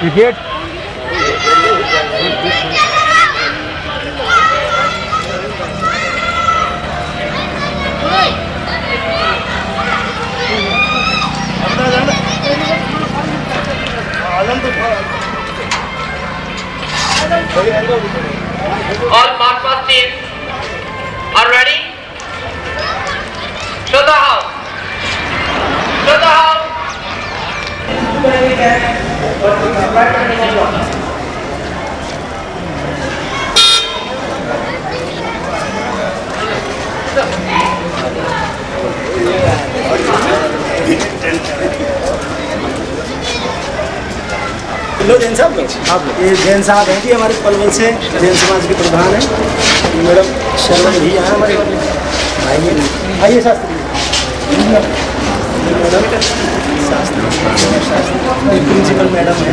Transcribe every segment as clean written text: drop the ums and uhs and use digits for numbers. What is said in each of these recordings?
Cricket All march past teams are ready. Show the house. Show the house. लो जैन साहब, ये जैन साहब हैं जी हमारे पलवल से, जैन समाज के प्रधान हैं। मैडम शर्मा भी यहाँ हमारे भाई, आइए Shastri madam, Shastri principal madam है।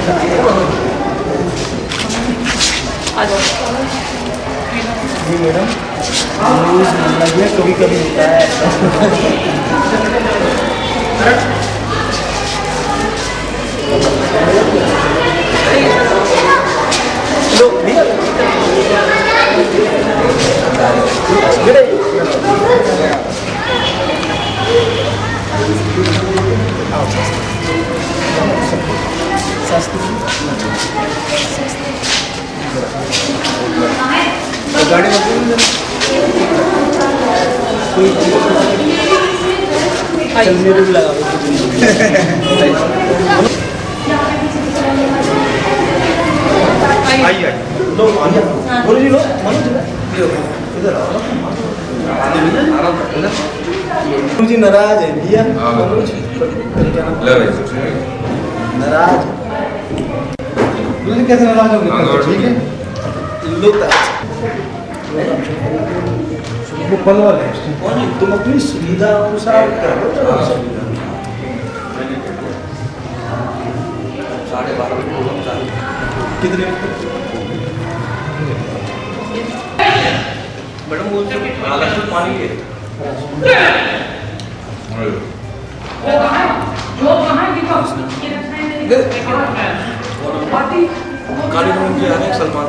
जी मैडम, न्यूज़ लगे कभी कभी होता है। लो भैया गाड़ी मेरे भी लगा आइए लो बोलो जी, लो इधर आओ जी। नाराज है भैया, नाराज कैसे नाराज होंगे? ठीक है लोग वो पलवल है, तुम अपनी सुविधा अनुसार करो। 12:30 कितने मैडम बोलते हैं पानी के गाड़ी में मुझे आने सलमान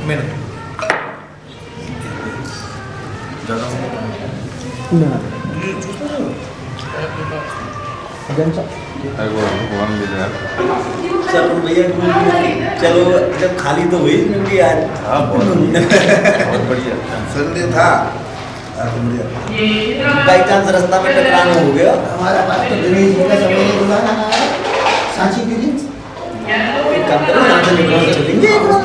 मैंने चलो भैया, चलो जब खाली तो हुई मिल आज। हाँ बहुत बढ़िया संडे था, बाई चांस रास्ता में टकराना हो गया। हमारा पास तो दिनेश जी का समय बुलाना सांची दीदी एक काम करो, यहाँ से निकल चलेंगे एक बार।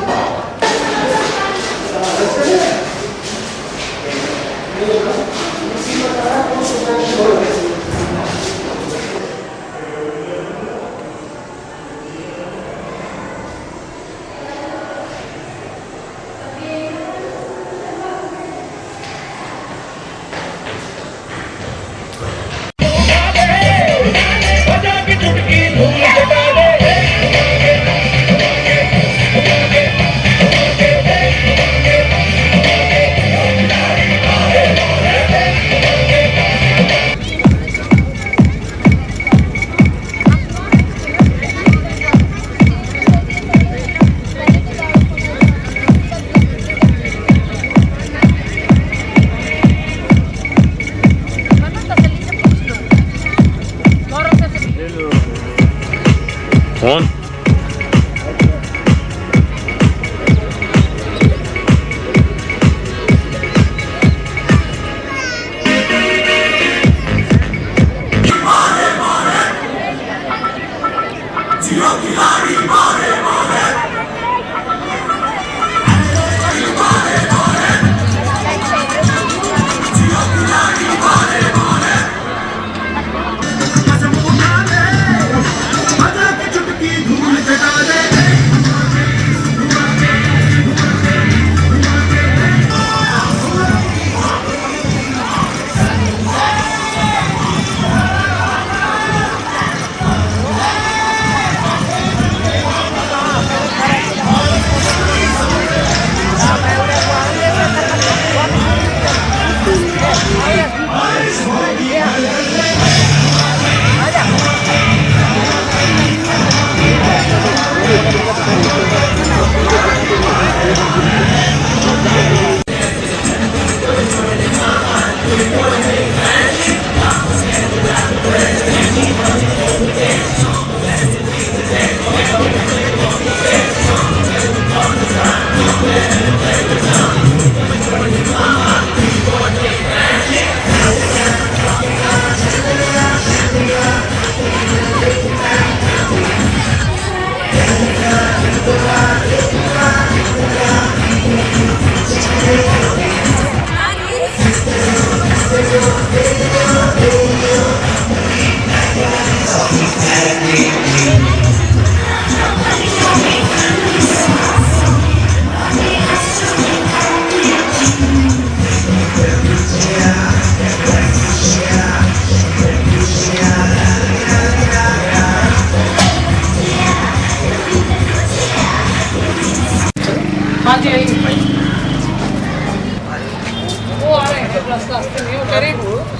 शास्त्री नहीं, वो कह रहे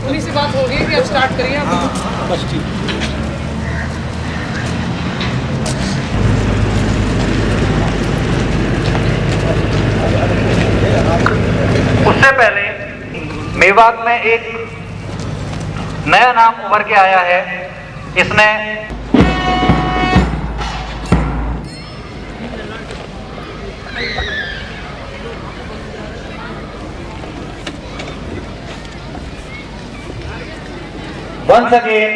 उन्हीं से बात हो गई कि अब स्टार्ट करिए आप। बस ठीक। उससे पहले मेवात में एक नया नाम उभर के आया है। इसने once again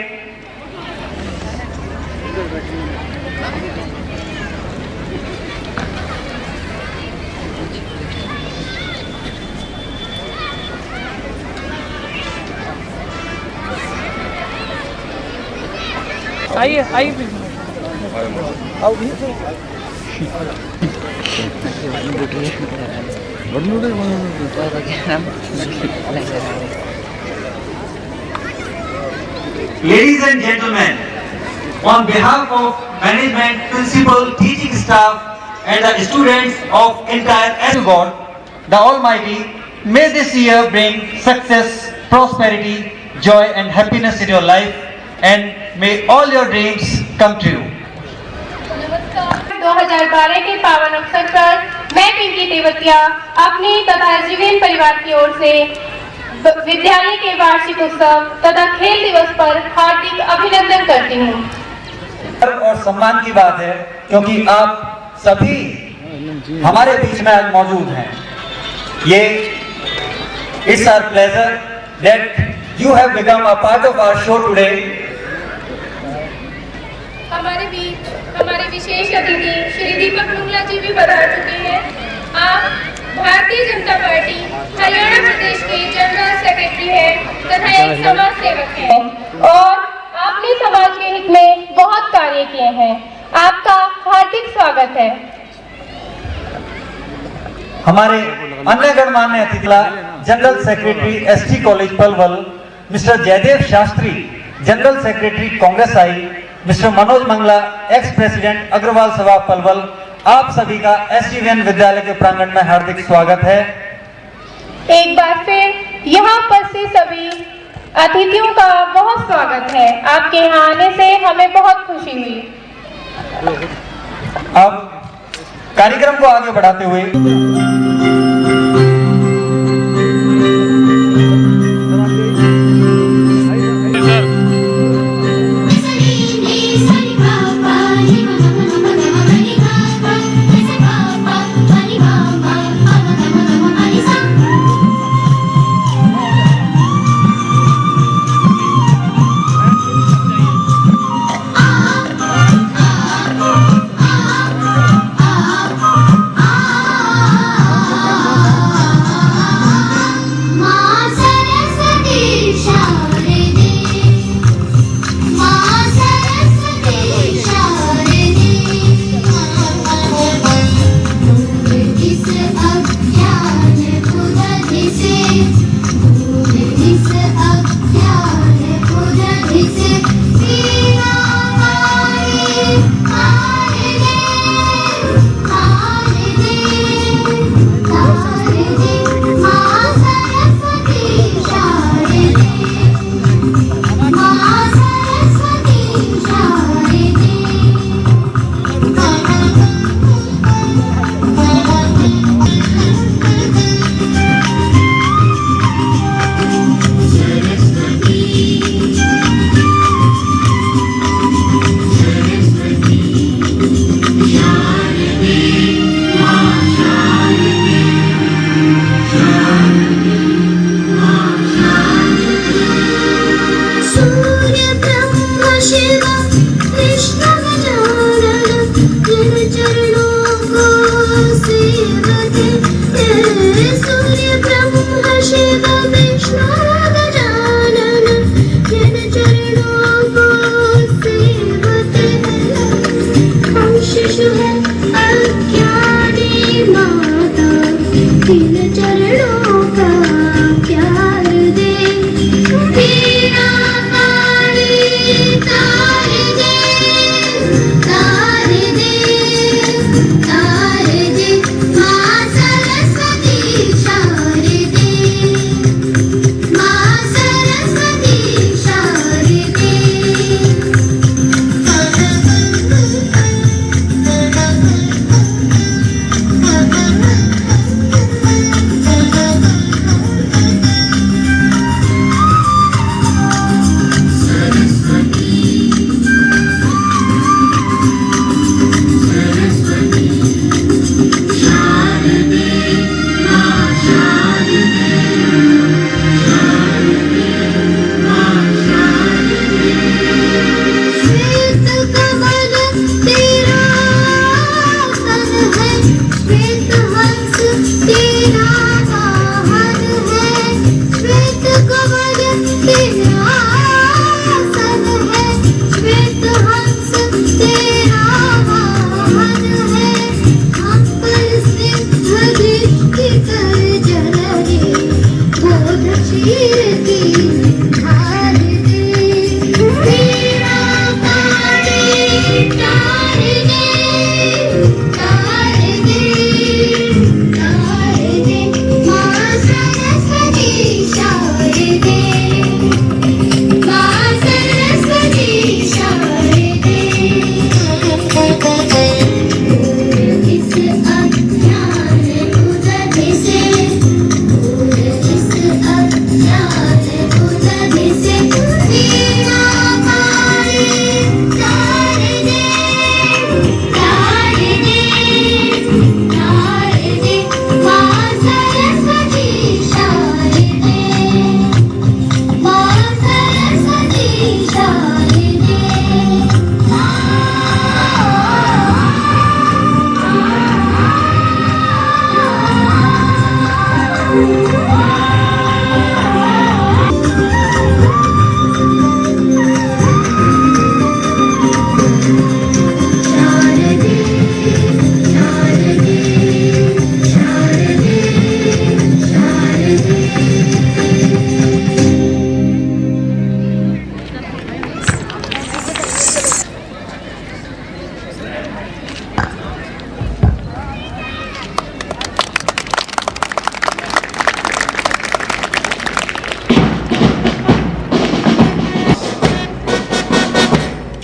आइए आइए please. Ladies and gentlemen, on behalf of management, principal, teaching staff and the students of entire SU Board, the Almighty, may this year bring success, prosperity, joy and happiness in your life, and may all your dreams come true. 2012 के पावन अवसर पर मैं पिंकी तेवतिया अपने तथा एसडीवीएन परिवार की ओर से विद्यालय के वार्षिक उत्सव तथा खेल दिवस पर हार्दिक अभिनंदन करती हूँ। गर्व और सम्मान की बात है क्योंकि आप सभी हमारे बीच में आज मौजूद हैं। ये it's our pleasure that you have become a part of our show today. हमारे बीच हमारे विशेष अतिथि श्री दीपक मुंगला जी भी पधार चुके हैं। आप भारतीय जनता पार्टी हरियाणा प्रदेश के जनरल सेक्रेटरी हैं तथा एक समाज सेवक हैं और आपने समाज के हित में बहुत कार्य किए हैं। आपका हार्दिक स्वागत है। हमारे अन्य गणमान्य अतिथि general secretary ST college Palwal mister Jaidev Shastri, general secretary Congress I mister Manoj Mangla, ex president Agarwal सभा पलवल, आप सभी का एसडीवीएन विद्यालय के प्रांगण में हार्दिक स्वागत है। एक बार फिर यहाँ पर से सभी अतिथियों का बहुत स्वागत है। आपके यहाँ आने से हमें बहुत खुशी हुई। अब कार्यक्रम को आगे बढ़ाते हुए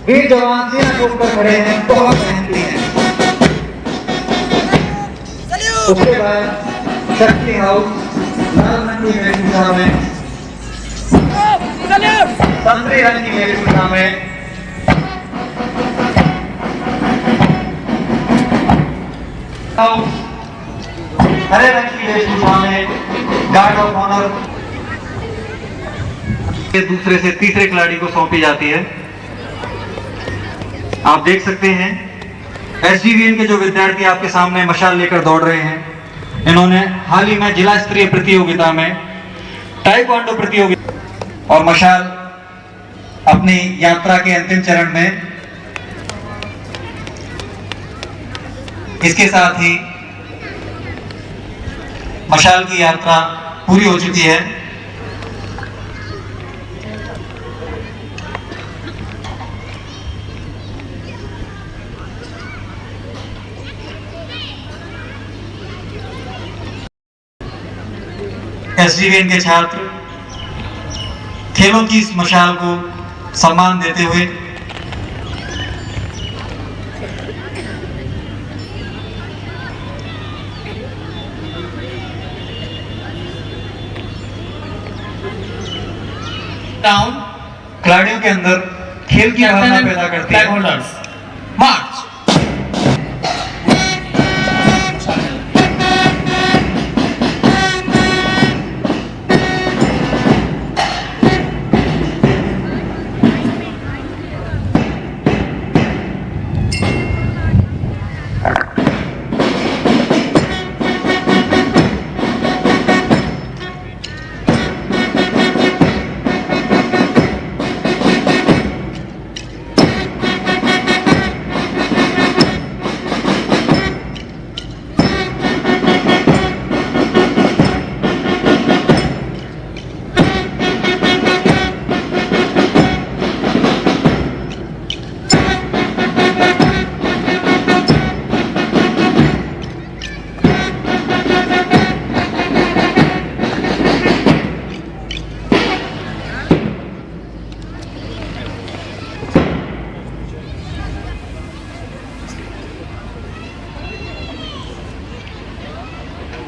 वीर जवान सीना ठोककर खड़े हैं, बहुत मेहनती हैं। उसके बाद शक्ति हाउस लाल रंग की वेशभूषा में, संतरी रंग की वेशभूषा में हाउस हरे रंग की वेशभूषा में गार्ड ऑफ ऑनर दूसरे से तीसरे खिलाड़ी को सौंपी जाती है। आप देख सकते हैं एसडीवीएन के जो विद्यार्थी आपके सामने मशाल लेकर दौड़ रहे हैं, इन्होंने हाल ही में जिला स्तरीय प्रतियोगिता में ताइक्वांडो प्रतियोगिता और मशाल अपनी यात्रा के अंतिम चरण में। इसके साथ ही मशाल की यात्रा पूरी हो चुकी है। एसडीवीएन के छात्र खेलों की इस मशाल को सम्मान देते हुए टाउन खिलाड़ियों के अंदर खेल की भावना पैदा करती है। मार्च।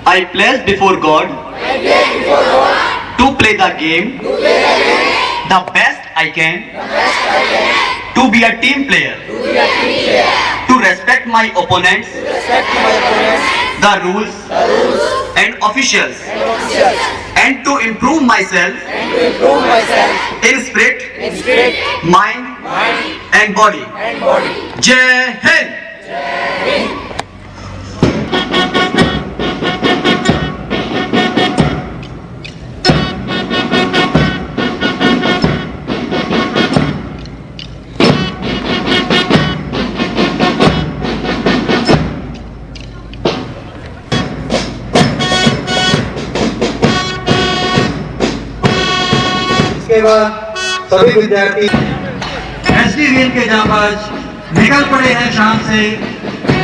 I pledge before God to play the game the best I can, to be a team player, to respect my opponents, the rules and officials, and to improve myself in spirit, mind and body. Jai Hind. इसके बाद सभी विद्यार्थी एसडीवीएन के जांबाज निकल पड़े हैं शान से,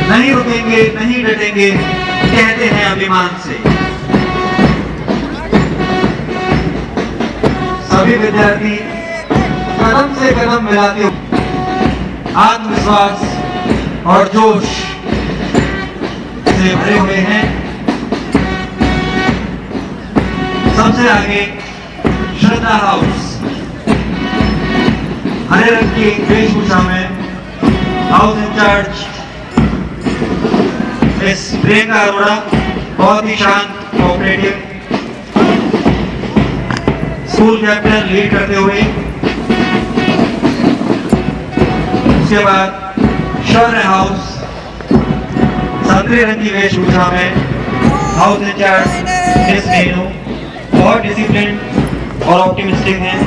नहीं रुकेंगे, नहीं डटेंगे, कहते हैं अभिमान से। सभी विद्यार्थी कदम से कदम मिलाते हुए आत्मविश्वास और जोश से भरे हुए हैं। सबसे आगे श्रद्धा हाउस हरे रंग की वेशभूषा में house incharge miss Priyanka Arora, बहुत ही शांत कोऑपरेटिव, स्कूल कैप्टन लीड करते हुए। उसके बाद शौर्य हाउस संतरे रंग की वेशभूषा में हाउस इंचार्ज मिस मेनू, बहुत डिसिप्लिन और ऑप्टिमिस्टिक हैं।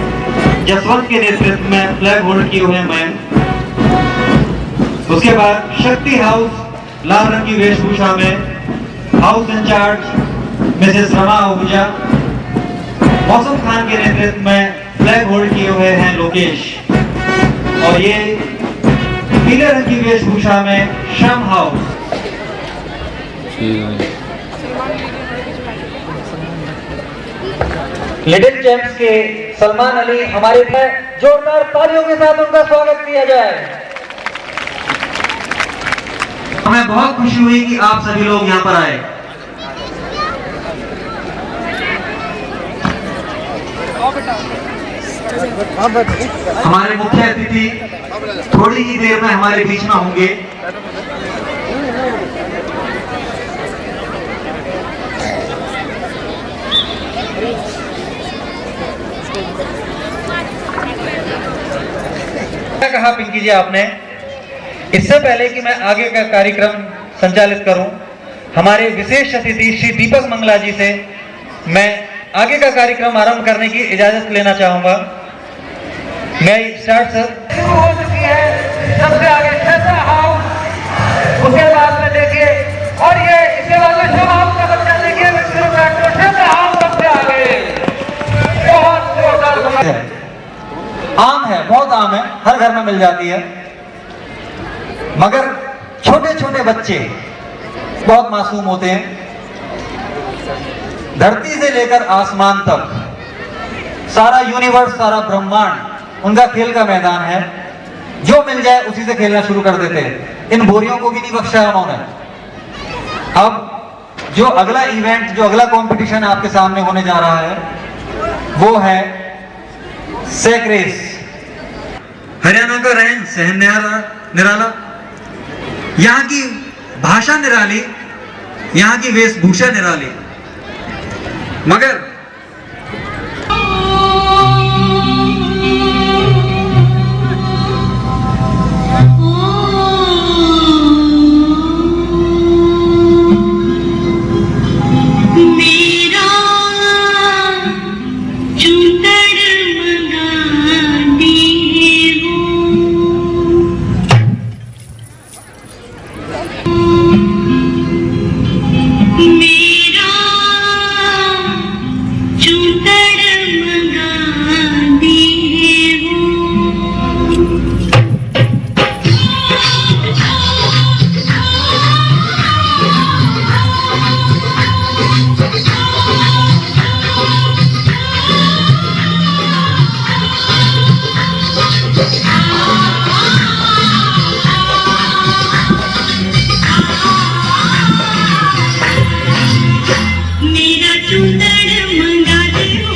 जसवंत के नेतृत्व में फ्लैग होल्ड किए हुए मैम। उसके बाद शक्ति हाउस लाल रंग की वेशभूषा में house incharge Mrs Rama Ahuja, मौसम खान के नेतृत्व में फ्लैग होल्ड किए हुए हैं लोकेश। और ये पीले रंग की वेशभूषा में श्याम हाउस। लिटिल चैंप्स के सलमान अली हमारे जोरदार तालियों के साथ उनका स्वागत किया जाए। हमें बहुत खुशी हुई कि आप सभी लोग यहाँ पर आए। हमारे मुख्य अतिथि थोड़ी ही देर में हमारे बीच में होंगे। क्या कहा पिंकी जी आपने? इससे पहले कि मैं आगे का कार्यक्रम संचालित करूं, हमारे विशेष अतिथि श्री दीपक मंगला जी से मैं आगे का कार्यक्रम आरंभ करने की इजाजत लेना चाहूंगा। मैं स्टार्ट सर। शुरू हो चुकी है, सबसे आगे छठा हाउस, उसके बाद में देखिए, और ये इसके बाद में सब हाउस का बच्चा देखिए, छठा हाउस सबसे आगे। बहुत जोरदार आम है, बहुत आम है, हर घर में मिल जाती है, मगर छोटे छोटे बच्चे बहुत मासूम होते हैं। धरती से लेकर आसमान तक सारा यूनिवर्स, सारा ब्रह्मांड उनका खेल का मैदान है। जो मिल जाए उसी से खेलना शुरू कर देते हैं। इन भोरियों को भी नहीं बख्शा उन्होंने। अब जो अगला इवेंट, जो अगला कंपटीशन आपके सामने होने जा रहा है, वो है सैक रेस। हरियाणा का रहन सहन निराला, यहाँ की भाषा निराली, यहाँ की वेशभूषा निराली, मगर मेरा चुंदड़ मंगा दे हो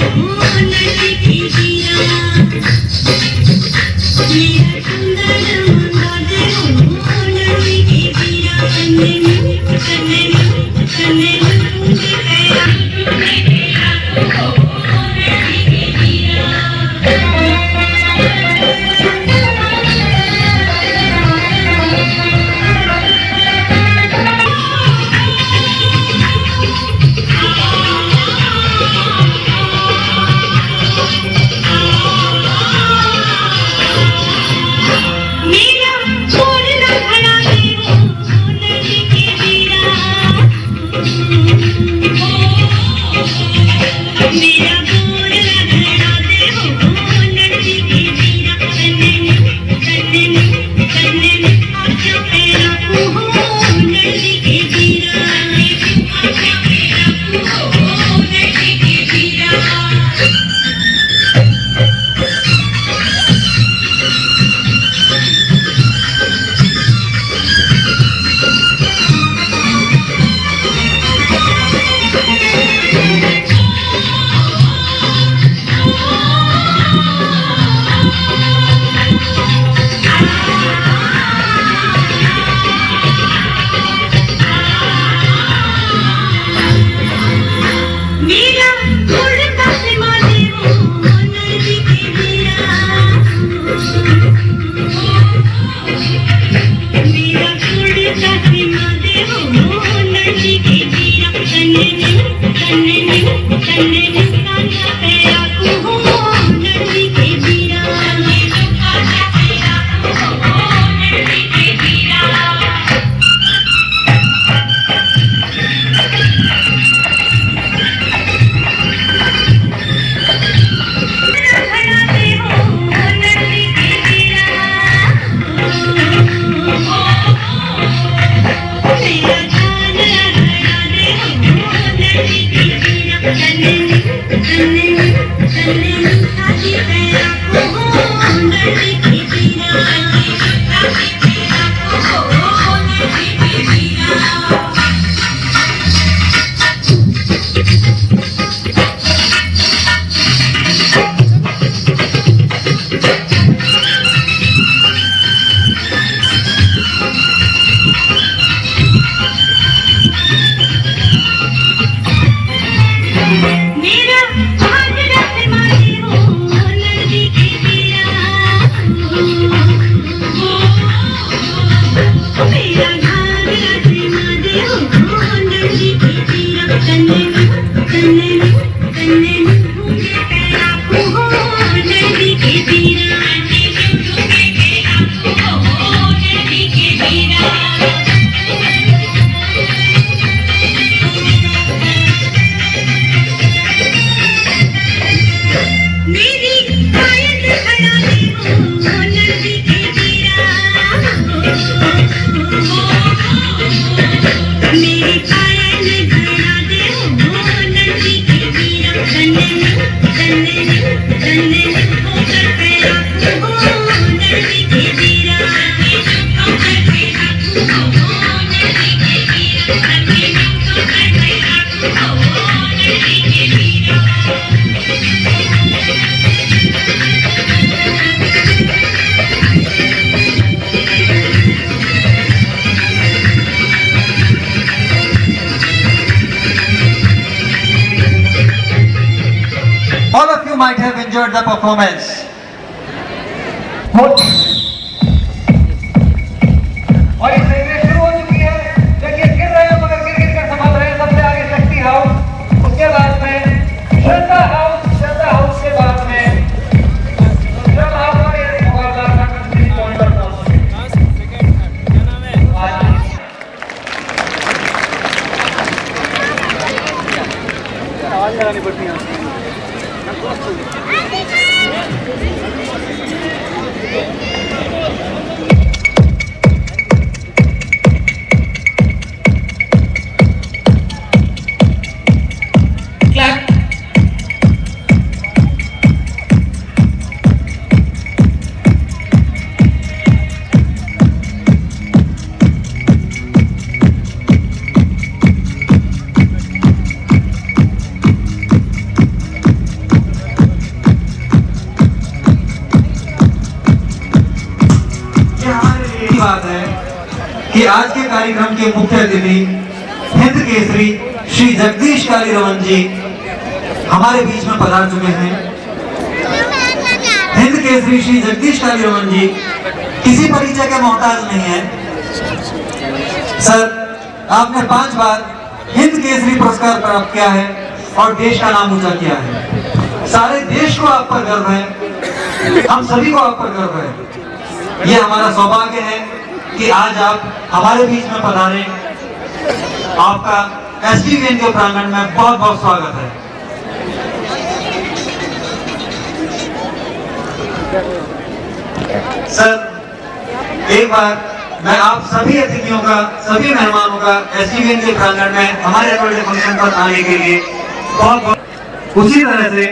All of you might have enjoyed the performance. और इस रेस शुरू हो चुकी है। देखिए गिर रहे हैं मगर गिर कर संभल रहे हैं। सबसे आगे शक्ति हाउस, उसके बाद में श्रद्धा हाउस के बाद में जल हाउस और ये मुकाबला कंट्री पॉइंट पर आवाज लगानी पड़ती है। बात है कि आज के कार्यक्रम के मुख्य अतिथि हिंद केसरी श्री जगदीश काली रमन जी हमारे बीच में पधार चुके हैं। हिंद केसरी श्री जगदीश काली रमन जी किसी परिचय के मोहताज नहीं है। सर, आपने 5 बार हिंद केसरी पुरस्कार प्राप्त किया है और देश का नाम ऊंचा किया है। सारे देश को आप पर गर्व है, हम सभी को आप पर गर्व है। ये हमारा सौभाग्य है कि आज आप हमारे बीच में पधारे। आपका एसडीवीएन के प्रांगण में बहुत बहुत स्वागत है। सर, एक बार मैं आप सभी अतिथियों का, सभी मेहमानों का एसडीवीएन के प्रांगण में हमारे एनुअल फंक्शन पर आने के लिए बहुत बहुत। उसी तरह से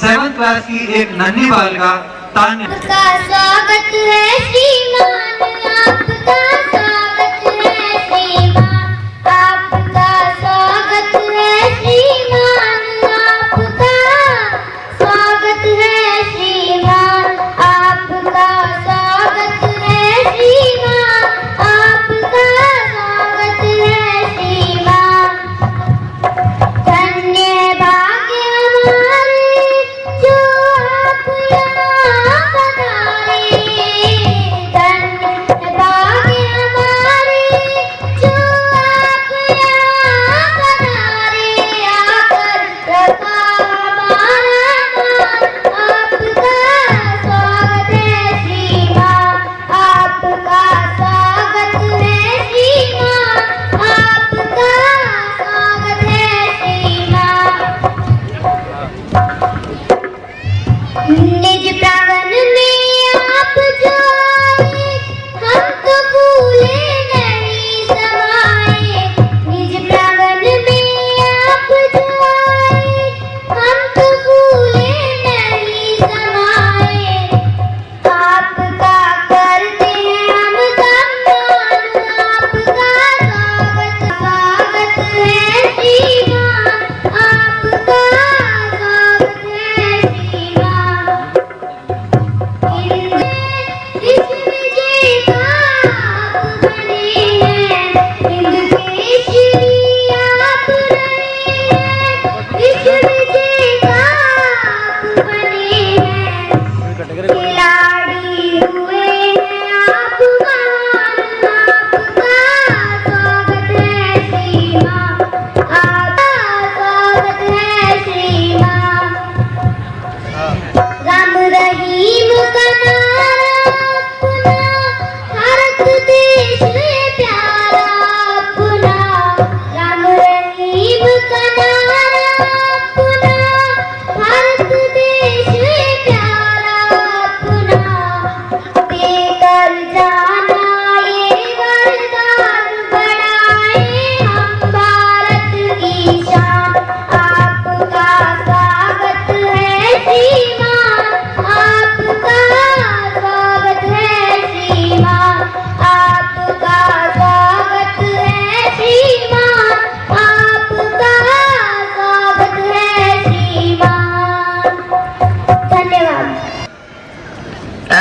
7th क्लास की एक नन्ही बालिका तान्या। आपका स्वागत है श्रीमान, आपका स्वागत है श्रीमान, आपका स्वागत है श्रीमान, आपका स्वागत है श्रीमान, आपका स्वागत है श्रीमान, आपका स्वागत है श्रीमान। धन्य भाग्य हमारे जो आप यहाँ पधारे, धन्य भाग्य हमारे जो आप यहाँ पधारे, आकर रखा हमारा मान। आपका स्वागत है श्रीमान, आपका स्वागत है श्रीमान, आपका स्वागत है श्रीमान। निज प्रांगण में आप जो आए, हम तो भूले नहीं समाए। निज प्रांगण में आप जो आए, हम तो भूले नहीं समाए। आपका करते हैं हम सम्मान, आपका स्वागत है श्रीमान, आपका स्वागत है श्रीमान।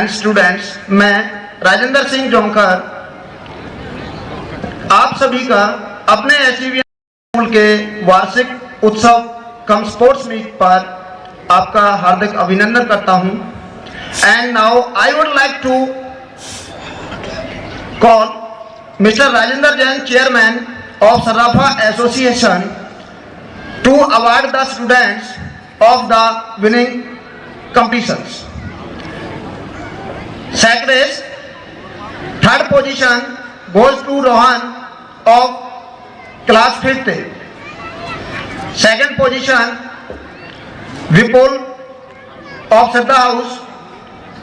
एंड स्टूडेंट्स, मैं राजेंद्र सिंह जोंकर आप सभी का अपने एसडीवीएन स्कूल के वार्षिक उत्सव कम स्पोर्ट्स मीट पर आपका हार्दिक अभिनंदन करता हूं। And now I would like to call Mister Rajendra Jain, chairman of Sarrafa Association, to award the students of the winning competitions. Second is, third position goes to Rohan of class 5th. Second position Vipul of Shraddha House,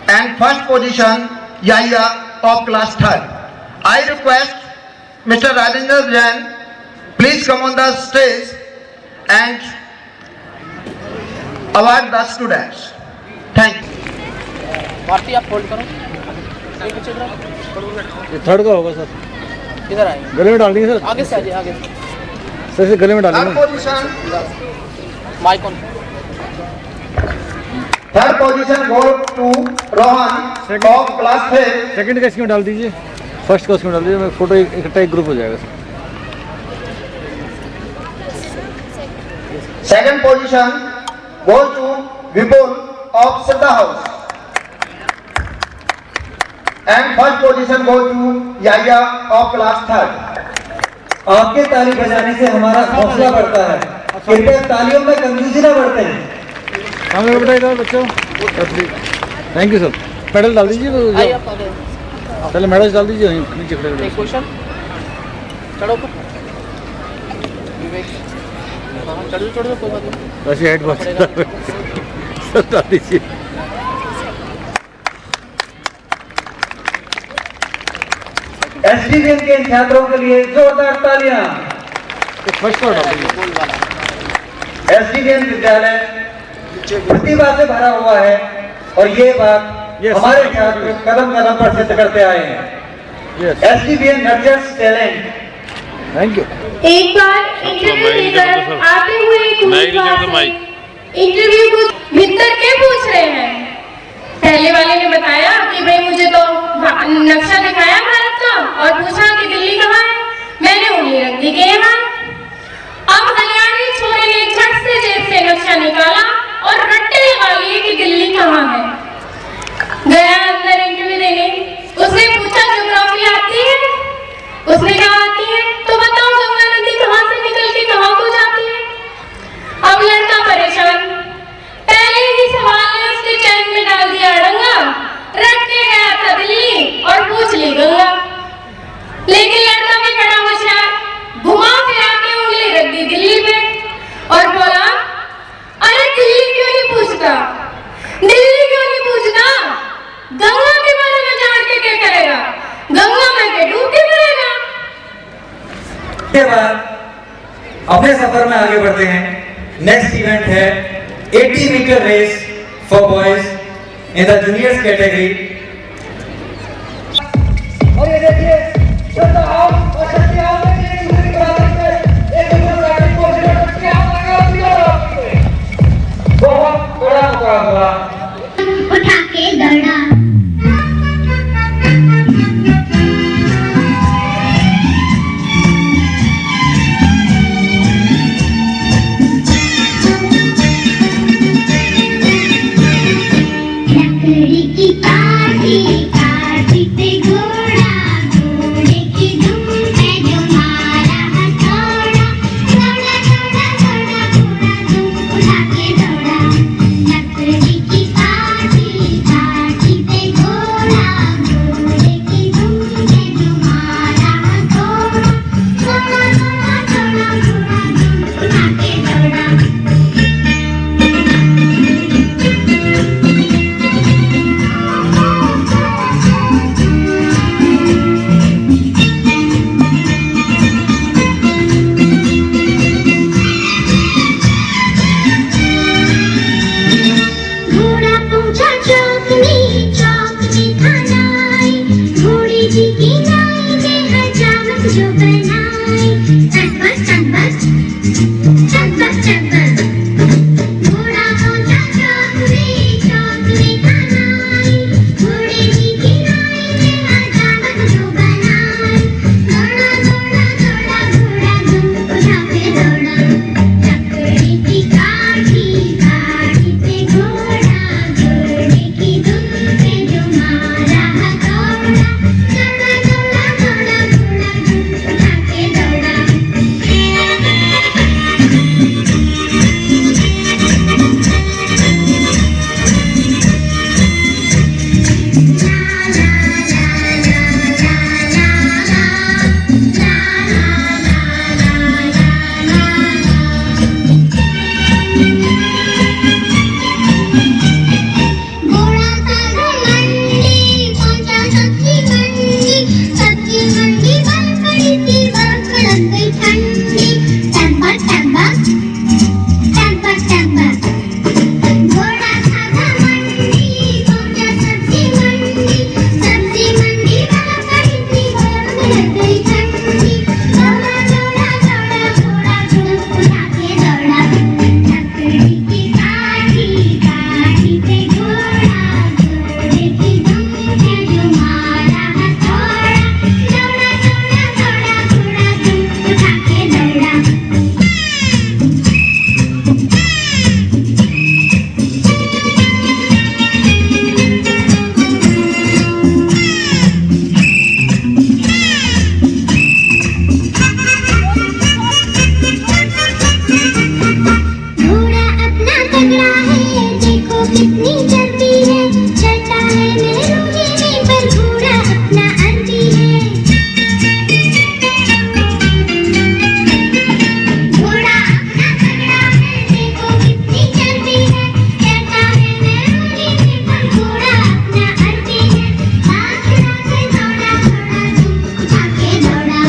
and first position Yahya of class 3rd. I request Mr. Rajendra Jain, please come on the stage and award the students. Thank you. Bharti आप hold करो। ये third का होगा sir. इधर आए। गले में डाल देंगे सर। आगे से आइए, आगे। सर गले में Third डालेंगे। position. Mic on. Third position goes to Rohan of class 5th. Second का इसमें डाल दीजिए, फर्स्ट का उसमें डाल दीजिए, मैं फोटो इकट्ठा एक ग्रुप हो जाएगा sir. Second position goes to Vipul of Shraddha House, and first position goes to Yahya of class 3rd. आपके ताली बजाने से हमारा हौसला बढ़ता है, कृपया तालियों में कंजूसी न बढ़ते हैं। सामने बेटा इधर बच्चों, थैंक यू सर। मेडल डाल दीजिए, आइए आप आगे। पहले मेडल डाल दीजिए नीचे खड़े एक क्वेश्चन चढ़ो ऊपर। विवेक, चढ़ो चढ़ो, कोई बात नहीं। वैसे हेड बॉक्स सर डाल दीजिए। एसडीवीएन के इन छात्रों के लिए जोरदार तालियां। फर्स्ट का डाल दीजिए। एसडीवीएन विद्यालय प्रतिभा से भरा हुआ है और ये बात हमारे छात्र कदम कदम पर सिद्ध करते आए हैं। एसडीवीएन नर्चर्स टैलेंट। Thank you. एक बार इंटरव्यू देकर आते हुए इंटरव्यू कुछ भीतर के पूछ रहे हैं। पहले वाले ने बताया कि भाई मुझे तो नक्शा दिखाया भारत का और पूछा कि दिल्ली कहाँ है, मैंने उंगली रख दी कि यहाँ। अब हरियाणवी छोरे ने झट से जेब से नक्शा निकाला और रट्टे लगा लिए कि दिल्ली कहाँ है। गया अंदर इंटरव्यू देने, उसने पूछा ज्योग्राफी आती है? उसने कहा आती है। तो बताओ गंगा नदी कहाँ से निकल के कहाँ को जाती है? अब लड़का परेशान, पहले ही सवाल ने उसके चैन में डाल दिया अड़ंगा, रट के गया था दिल्ली और पूछ ली गंगा। लेकिन लड़का भी बड़ा होशियार, घुमा फिरा के उंगली रख दी दिल्ली पे और बोला, अरे दिल्ली क्यों नहीं पूछता, दिल्ली क्यों नहीं पूछता, गंगा के बारे में जान के क्या करेगा, गंगा में के डूब के मरेगा। के बाद अपने सफर में आगे बढ़ते हैं। नेक्स्ट इवेंट है 80 metre race for boys in the juniors category. और ये देखिए श्रद्धा हाउस और शक्ति हाउस में दूसरी बराबरी पे एक दूसरे गाड़ी को शक्ति हाउस लगा दिया। बहुत बड़ा मुकाबला उठा के दौड़ा। लकड़ी की काठी काठी पे घोड़ा, घोड़े की धूम पे जो मारा हथौड़ा, दौड़ा दौड़ा दौड़ा घोड़ा धूम उठा के दौड़ा। लकड़ी की कितनी चलती है, चलता है नेहरू जी पर घोड़ा अपना आती है। घोड़ा अपना तगड़ा है, देखो कितनी चलती है, चलता है नेहरू जी पर घोड़ा अपना आती है। आखिर से दौड़ा दौड़ा धूप उठा के दौड़ा,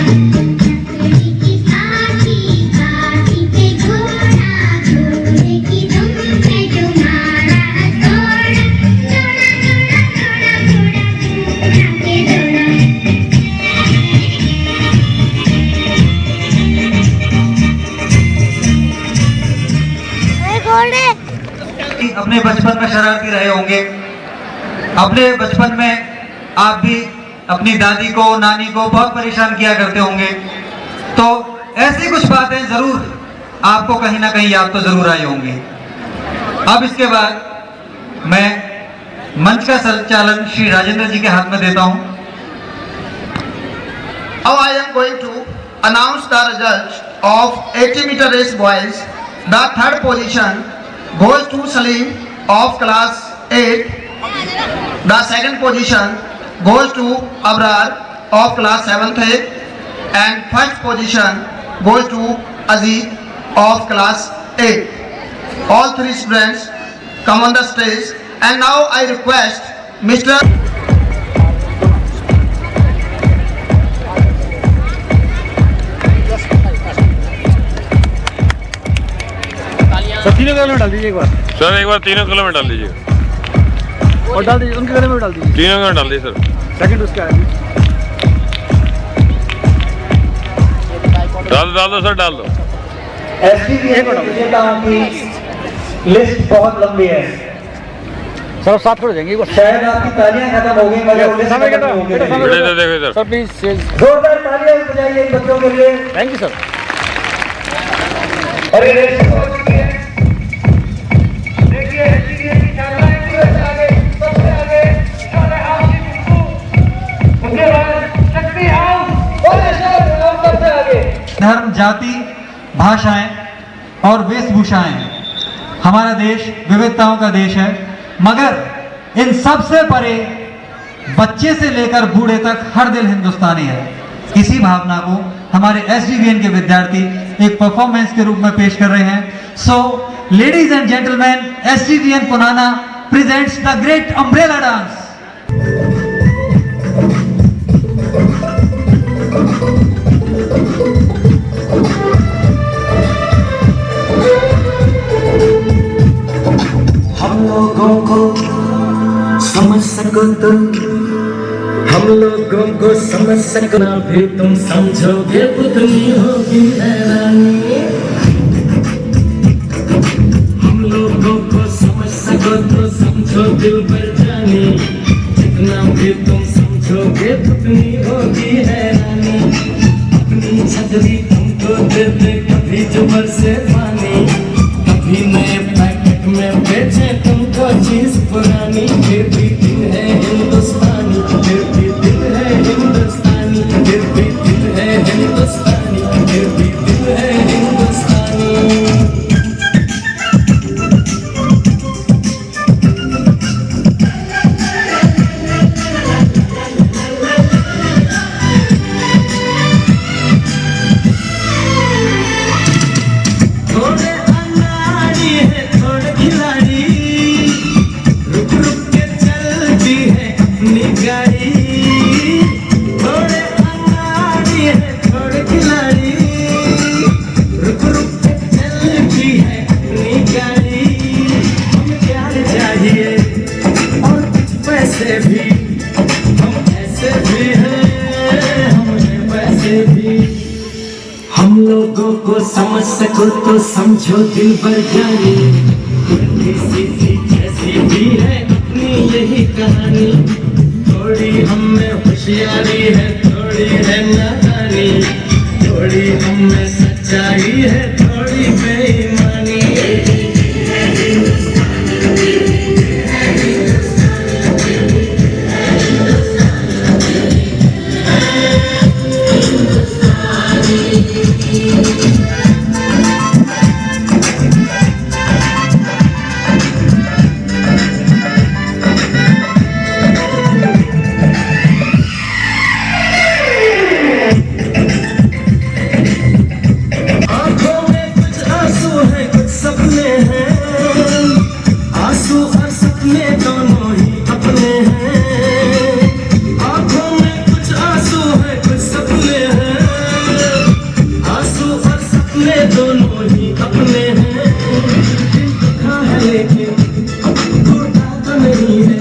लकड़ी की काठी काठी पे घोड़ा, घोड़े की दुम पे जो मारा हथौड़ा, दौड़ा दौड़ा दौड़ा घोड़ा धूप उठा के दौड़ा। घोड़े अपने बचपन में शरारती रहे होंगे। अपने बचपन में आप भी अपनी दादी को, नानी को बहुत परेशान किया करते होंगे। तो ऐसी कुछ बातें जरूर आपको कहीं ना कहीं याद तो जरूर आई होंगी। अब इसके बाद मैं मंच का संचालन श्री राजेंद्र जी के हाथ में देता हूं। Now I am going to announce the results of 80-meter race boys. The third position goes to Salim of class 8. The second position goes to Abrar of class 7th A. And first position goes to Aziz of class 8. All three students come on the stage. And now I request Mr. Sir तीनों गले में डाल दीजिए एक बार। Sir एक बार तीनों गले में डाल दीजिए और डाल दीजिए, उनके गले में डाल दीजिए। तीनों गले में डाल दीजिए सर। सेकंड उसका है। डाल दो सर, डाल दो। एसडीवीएन विजेताओं की लिस्ट बहुत लंबी है। सर आप साथ खड़े हो जाएंगे एक बार। शायद आपकी तालियां खत्म हो गई मगर लिस्ट समय खत्म हो गई। बेटे तो देखो इधर। सर प्लीज जोरदार तालियां बजाइए इन बच्चों के लिए। Thank you sir. और ये रेस हो चुकी है। देखिए एसडीवीएन की छात्राएं सबसे आगे, सबसे आगे सारे हाथ की बिल्कुल उसके बाद शक्ति हाउस और सबसे आगे। धर्म, जाति, भाषाएं और वेशभूषाएं, हमारा देश विविधताओं का देश है, मगर इन सबसे परे बच्चे से लेकर बूढ़े तक हर दिल हिंदुस्तानी है। इसी भावना को हमारे एसडीवीएन के विद्यार्थी एक परफॉर्मेंस के रूप में पेश कर रहे हैं। So ladies and gentleman, SDVN Punhana presents the great umbrella dance. हम लोगों को समझ सको तुम, हम लोगों को समझ सकना भी तुम समझोगे, पुतली होगी हैरानी। हम लोगों को समझ सको तो समझो दिल पर जानी, जितना भी तुम समझोगे पुतली होगी हैरानी। अपनी छतरी तुमको दे दे कभी जुबर से पानी, कभी नए पैकेट में बेचे तुमको चीज पुरानी। फिर भी दिल है हिंदुस्तानी, फिर भी दिल है हिंदुस्तानी, फिर भी दिल है हिंदुस्तानी, फिर भी दिल है हिंदुस्तानी। थोड़े अनाड़ी है थोड़े खिलाड़ी, रुक रुक के चलती है अपनी गाड़ी। थोड़े अनाड़ी है थोड़े खिलाड़ी, रुक रुक के चलती है अपनी गाड़ी। हमें प्यार चाहिए और कुछ पैसे भी, हम ऐसे भी हैं, हमें पैसे भी। हम लोगों को समझ सको तो समझो दिल भर जानी, किसी जैसी भी है अपनी यही कहानी। थोड़ी हम में होशियारी है, थोड़ी है नादानी, थोड़ी हम में सच्चाई है, थोड़ी बेईमानी। सपने दोनों ही अपने हैं, आंखों में कुछ आंसू है कुछ सपने हैं, आंसू और सपने दोनों ही अपने हैं। दिल दुखा है लेकिन टूटा तो नहीं है,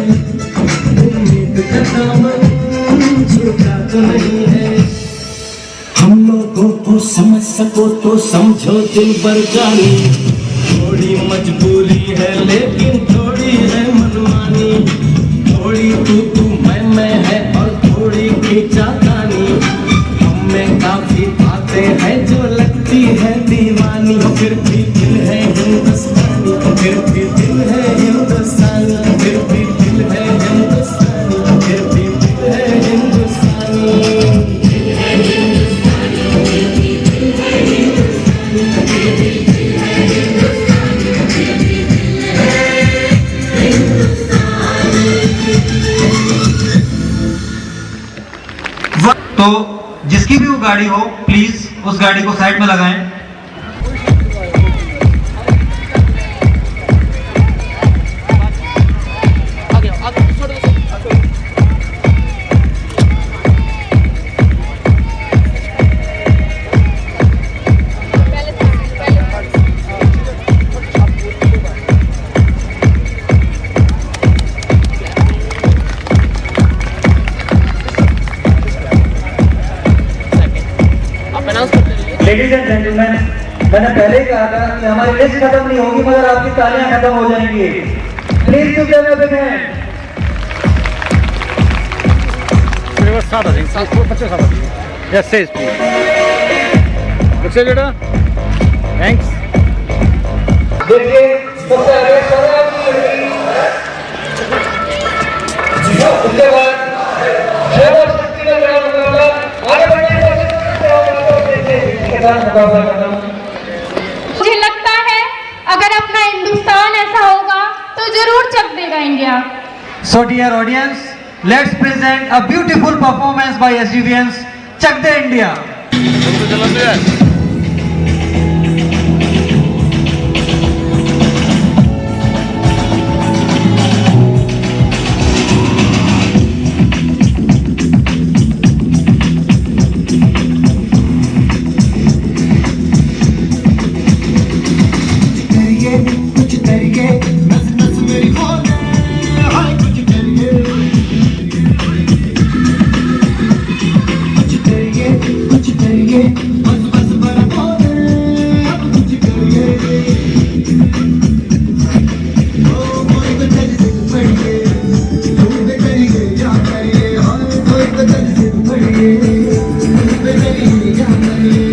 उम्मीद का दामन छूटा तो नहीं है। हम लोगों को समझ सको तो समझो दिल भर जानी, थोड़ी मजबूरी है लेकिन थोड़ी है मनमानी, थोड़ी तू मैं है और थोड़ी खींचातानी। हम में काफी बातें हैं जो लगती है दीवानी, फिर भी दिल है हिंदुस्तानी, फिर भी दिल है हिंदुस्तानी, फिर भी दिल है हिंदुस्तानी, फिर भी दिल है हिंदुस्तानी। तो जिसकी भी वो गाड़ी हो प्लीज उस गाड़ी को साइड में लगाएं। आगे आगे छोड़ दो। लेडीज एंड जेंटलमैन, मैंने पहले ही कहा था कि हमारी लिस्ट खत्म नहीं होगी मगर आपकी तालियां खत्म हो जाएंगी। Please to give a big hand. बच्चे साथ यस से बच्चे बेटा थैंक्स। देखिए सबसे आगे उसके बाद मुझे लगता है अगर अपना हिंदुस्तान ऐसा होगा तो जरूर चक देगा India. So dear audience, let's present a beautiful performance by SUVians, Chak De India. कुछ करिए नस नस मेरी खोले, हाय कुछ करिए, कुछ करिए बस बस बड़ा बोले, अब कुछ करिए। ओ कोई तो चल से पड़िए, तुम पे करिए या करिए, हाय कोई तो चल से पड़िए, तुम पे करिए या करिए।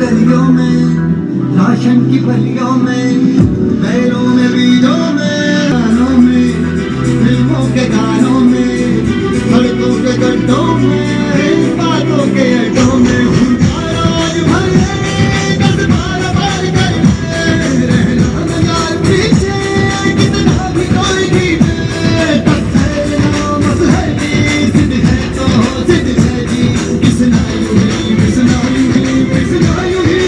गलियों में, राशन की बलियों में, बैलों में, बीजों में, गानों में, फिल्मों के गानों में, सड़कों के गड्ढों में, बातों के अड्डों में, उनका राज भरे, 10-12 बार करके, रहना न यार पीछे, कितना भी कोई जीते, तस्वीर नाम है जी, सिद्ध है तो सिद्ध है जी, किसना यूं ही, किसना यूं ही, किसना यूं ही,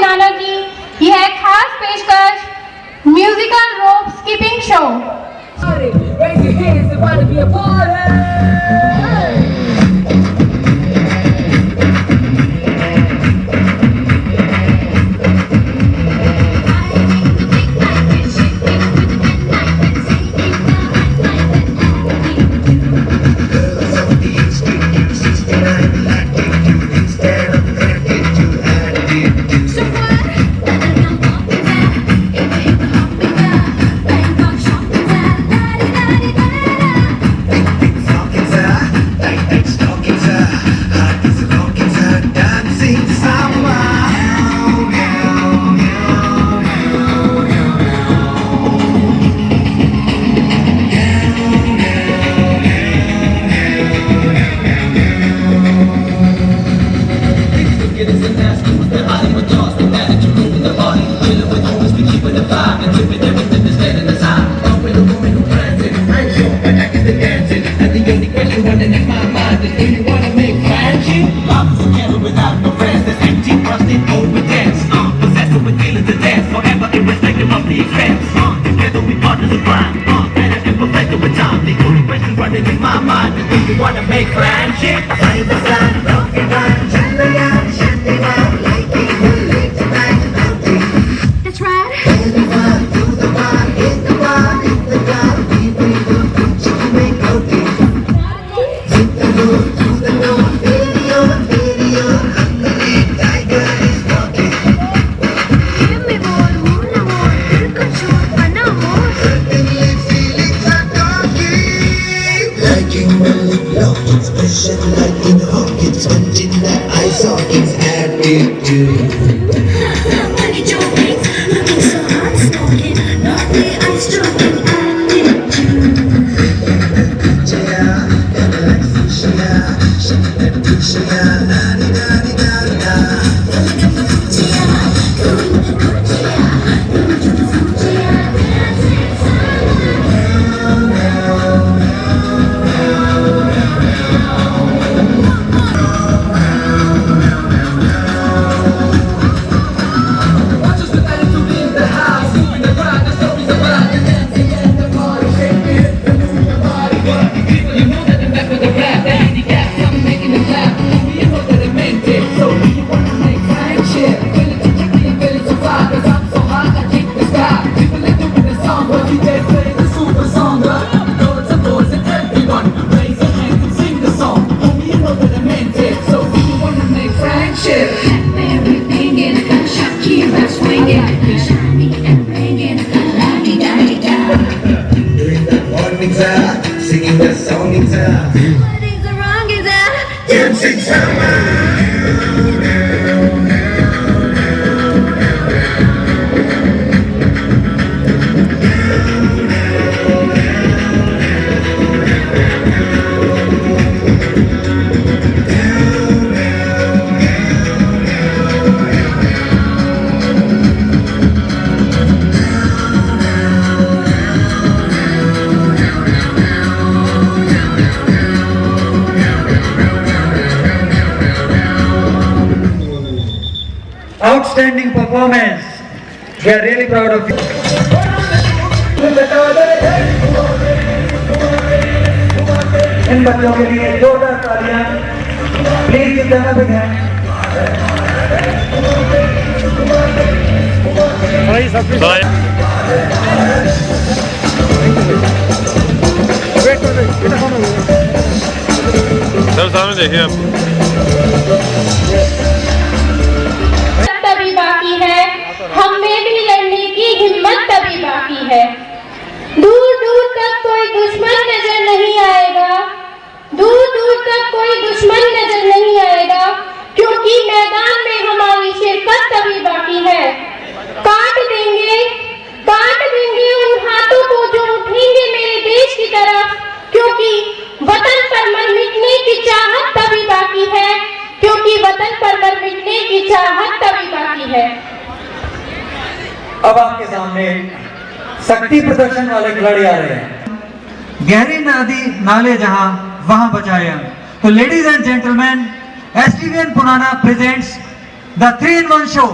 पुनाना की यह खास पेशकश musical rope skipping show. That's right. Give me more control, no more. Liking the lip lock, expression like in Hawkins, punching that eye sockets attitude. Money joking, looking so hot, smoking, not the eye stroking attitude. Jaya, kinda like Fuchsia, shake that Fuchsia, la-di-da-di-da-di-da-da. Blackberry banging, Shakira swinging, shiny and banging, la-di-da-di-da. Doing that morning singing that song What is the wrong is that? dancing summer. Outstanding performance. We are really proud of you. इन बच्चों के लिए जोरदार तालियां। Please give them a big hand. Sir सामने देखिए आप। तभी बाकी है, हम में भी लड़ने की हिम्मत तभी बाकी है। दूर दूर तक कोई दुश्मन नजर नहीं आएगा, दूर दूर तक कोई दुश्मन नजर नहीं आएगा, क्योंकि मैदान में हमारी शिरकत तभी बाकी है। काट देंगे उन हाथों को जो उठेंगे मेरे देश की तरफ, क्योंकि वतन पर मर मिटने की चाहत तभी बाकी है, क्योंकि वतन पर मर मिटने की चाहत तभी बाकी है। अब आपके सामने शक्ति प्रदर्शन वाले खिलाड़ी आ रहे हैं। गहरी नदी नाले जहां वहां बचाए हम। तो ladies and gentleman, STVN Punhana presents the 3-in-1 show.